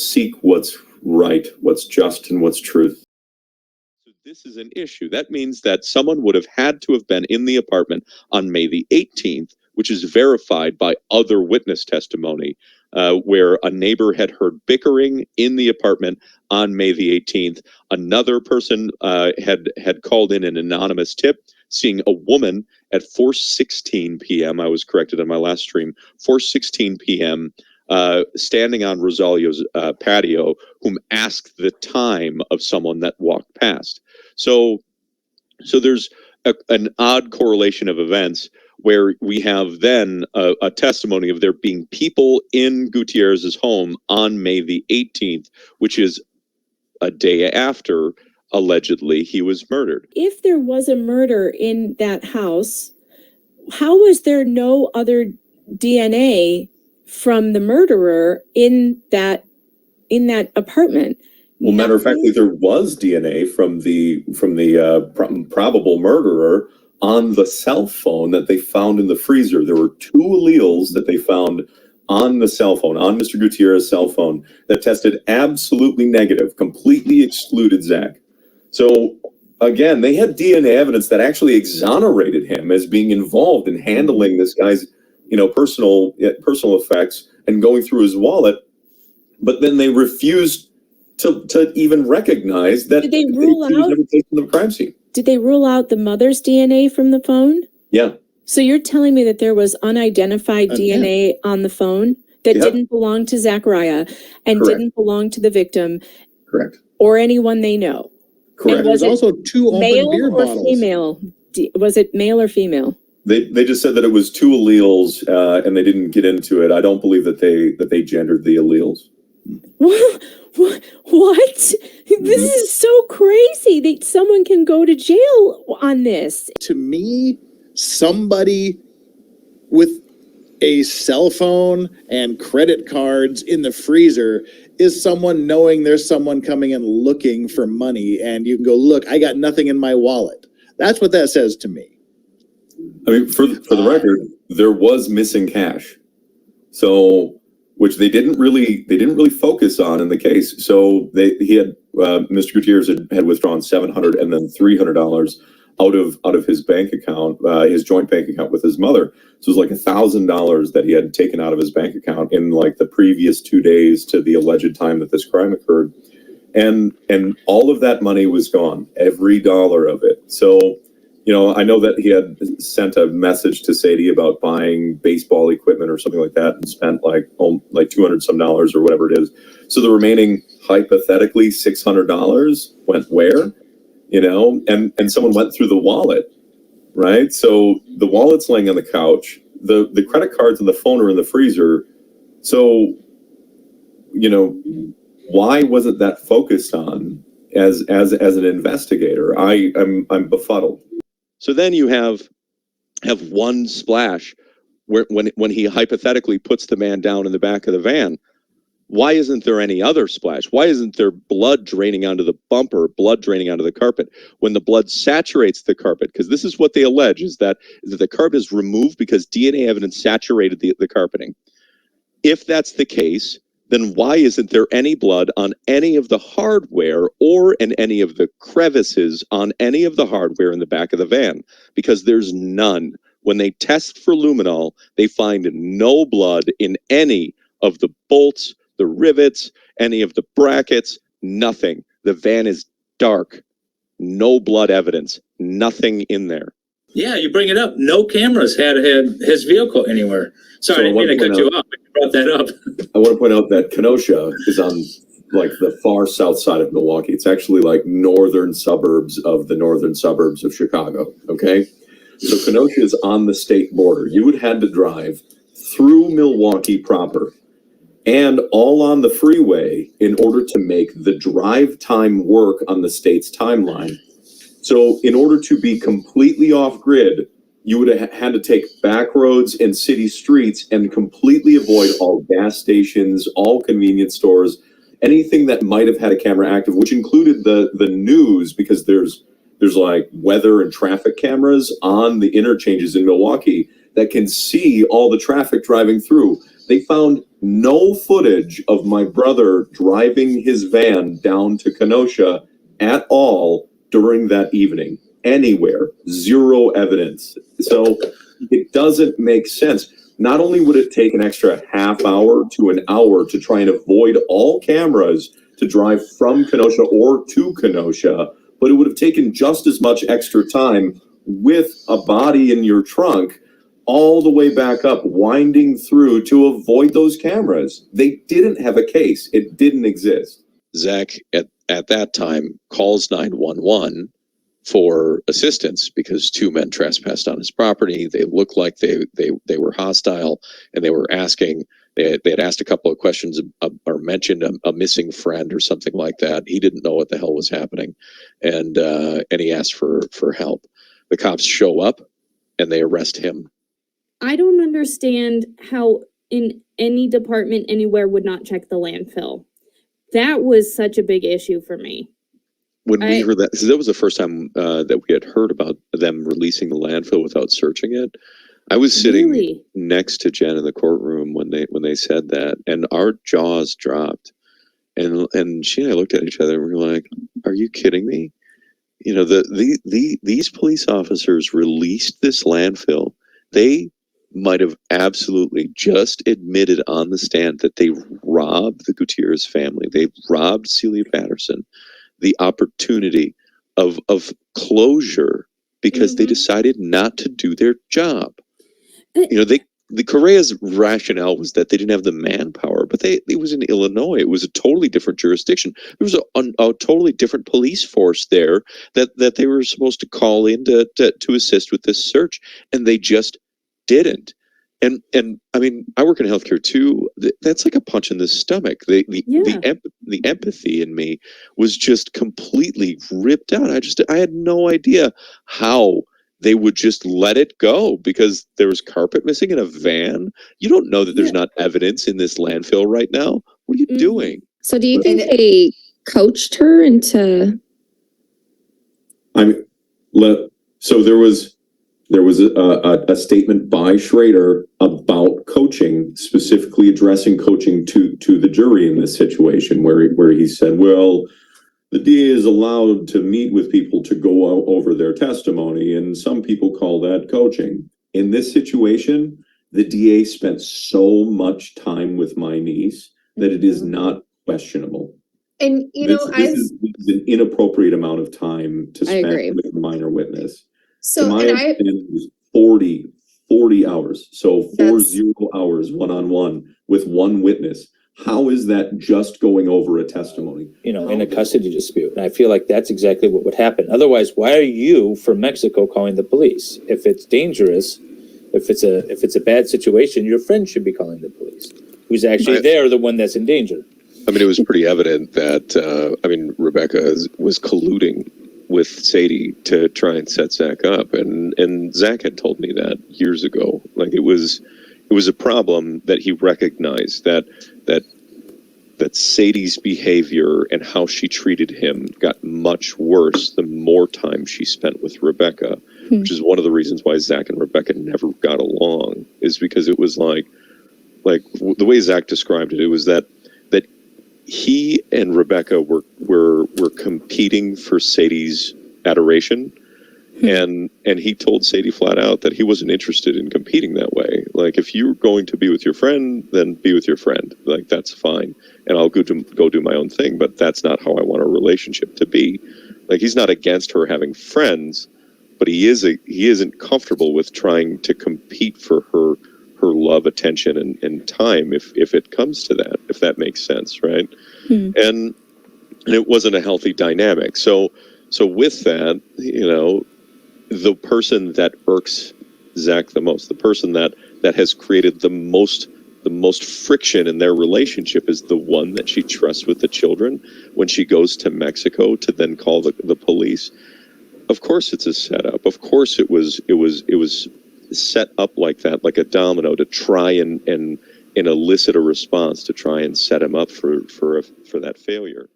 seek what's right, what's just, and what's truth. So this is an issue. That means that someone would have had to have been in the apartment on May the 18th, which is verified by other witness testimony, where a neighbor had heard bickering in the apartment on May the 18th. Another person had called in an anonymous tip, seeing a woman at 4:16 p.m. I was corrected on my last stream, 4:16 p.m., standing on Rosalio's patio, whom asked the time of someone that walked past. So there's an odd correlation of events where we have then a testimony of there being people in Gutierrez's home on May the 18th, which is a day after allegedly he was murdered. If there was a murder in that house, how was there no other DNA from the murderer in that apartment? Well, matter of fact, there was DNA from the probable murderer on the cell phone that they found in the freezer. There were 2 alleles that they found on the cell phone, on Mr. Gutierrez's cell phone, that tested absolutely negative, completely excluded Zach. So again, they had DNA evidence that actually exonerated him as being involved in handling this guy's, personal effects and going through his wallet. But then they refused to even recognize that Did they rule out never taken the crime scene. Did they rule out the mother's DNA from the phone? Yeah. So you're telling me that there was unidentified DNA on the phone that didn't belong to Zachariah and Correct. Didn't belong to the victim? Correct. Or anyone they know? Correct. There's also 2 open male beer or bottles. female? Was it male or female? They just said that it was 2 alleles, and they didn't get into it. I don't believe that they gendered the alleles. What? This is so crazy that someone can go to jail on this. To me, somebody with a cell phone and credit cards in the freezer is someone knowing there's someone coming and looking for money, and you can go, look, I got nothing in my wallet. That's what that says to me. I mean, for the record, there was missing cash, so which they didn't really focus on in the case. So Mr. Gutierrez had withdrawn $700 and then $300 out of his bank account, his joint bank account with his mother. So it was like $1,000 that he had taken out of his bank account in like the previous 2 days to the alleged time that this crime occurred, and all of that money was gone, every dollar of it. So, I know that he had sent a message to Sadie about buying baseball equipment or something like that and spent like $200 some or whatever it is. So the remaining hypothetically $600 went where? And someone went through the wallet, right? So the wallet's laying on the couch, the credit cards and the phone are in the freezer. So, why wasn't that focused on as an investigator? I'm befuddled. So then you have one splash where when he hypothetically puts the man down in the back of the van. Why isn't there any other splash? Why isn't there blood draining onto the bumper, blood draining onto the carpet? When the blood saturates the carpet, because this is what they allege, is that the carpet is removed because DNA evidence saturated the carpeting. If that's the case, then why isn't there any blood on any of the hardware or in any of the crevices on any of the hardware in the back of the van? Because there's none. When they test for luminol, they find no blood in any of the bolts, the rivets, any of the brackets, nothing. The van is dark. No blood evidence. Nothing in there. Yeah, you bring it up. No cameras had his vehicle anywhere. Sorry, I didn't mean to cut you off, but you brought that up. I want to point out that Kenosha is on like the far south side of Milwaukee. It's actually like northern suburbs of the northern suburbs of Chicago, okay? So Kenosha is on the state border. You would have to drive through Milwaukee proper and all on the freeway in order to make the drive time work on the state's timeline. So in order to be completely off grid, you would have had to take back roads and city streets and completely avoid all gas stations, all convenience stores, anything that might have had a camera active, which included the news, because there's like weather and traffic cameras on the interchanges in Milwaukee that can see all the traffic driving through. They found no footage of my brother driving his van down to Kenosha at all during that evening. Anywhere. Zero evidence. So it doesn't make sense. Not only would it take an extra half hour to an hour to try and avoid all cameras to drive from Kenosha or to Kenosha, but it would have taken just as much extra time with a body in your trunk all the way back up, winding through to avoid those cameras. They didn't have a case. It didn't exist. Zach at that time calls 911 for assistance because two men trespassed on his property. They looked like they were hostile, and they were asking. They had asked a couple of questions or mentioned a missing friend or something like that. He didn't know what the hell was happening, and he asked for help. The cops show up, and they arrest him. I don't understand how in any department anywhere would not check the landfill. That was such a big issue for me. When we heard that, so that was the first time that we had heard about them releasing the landfill without searching it. I was sitting next to Jen in the courtroom when they said that, and our jaws dropped. And she and I looked at each other and we were like, "Are you kidding me?" You know, these police officers released this landfill. They might have absolutely just admitted on the stand that they robbed the Gutierrez family. They robbed Celia Patterson the opportunity of closure because they decided not to do their job. You know, the Correa's rationale was that they didn't have the manpower, but it was in Illinois. It was a totally different jurisdiction. There was a totally different police force there that they were supposed to call in to assist with this search, and they just didn't. And I mean, I work in healthcare too. That's like a punch in the stomach. The empathy in me was just completely ripped out. I had no idea how they would just let it go because there was carpet missing in a van. You don't know that there's not evidence in this landfill right now. What are you doing? So do you think they coached her into? So there was a statement by Schrader about coaching, specifically addressing coaching to the jury in this situation, where he said, well, the DA is allowed to meet with people to go over their testimony, and some people call that coaching. In this situation, the DA spent so much time with my niece that it is not questionable. And this is an inappropriate amount of time to spend with a minor witness. So, to my understanding, it was 40 hours. So 40 hours one-on-one with one witness. How is that just going over a testimony? You know, in a custody dispute. And I feel like that's exactly what would happen. Otherwise, why are you from Mexico calling the police? If it's dangerous, if it's a bad situation, your friend should be calling the police. Who's actually there, the one that's in danger. I mean, it was pretty evident that Rebecca was colluding with Sadie to try and set Zach up, and Zach had told me that years ago. Like it was a problem that he recognized that Sadie's behavior and how she treated him got much worse the more time she spent with Rebecca, which is one of the reasons why Zach and Rebecca never got along, is because it was like the way Zach described it, it was that he and Rebecca were competing for Sadie's adoration. And he told Sadie flat out that he wasn't interested in competing that way. Like, if you're going to be with your friend, then be with your friend. Like, that's fine. And I'll go do my own thing, but that's not how I want a relationship to be. Like, he's not against her having friends, but he isn't comfortable with trying to compete for her love, attention, and time if it comes to that, if that makes sense, right? And it wasn't a healthy dynamic. So with that, you know, the person that irks Zach the most, the person that has created the most friction in their relationship, is the one that she trusts with the children when she goes to Mexico to then call the police. Of course it's a setup. Of course it was set up like that, like a domino, to try and elicit a response, to try and set him up for that failure.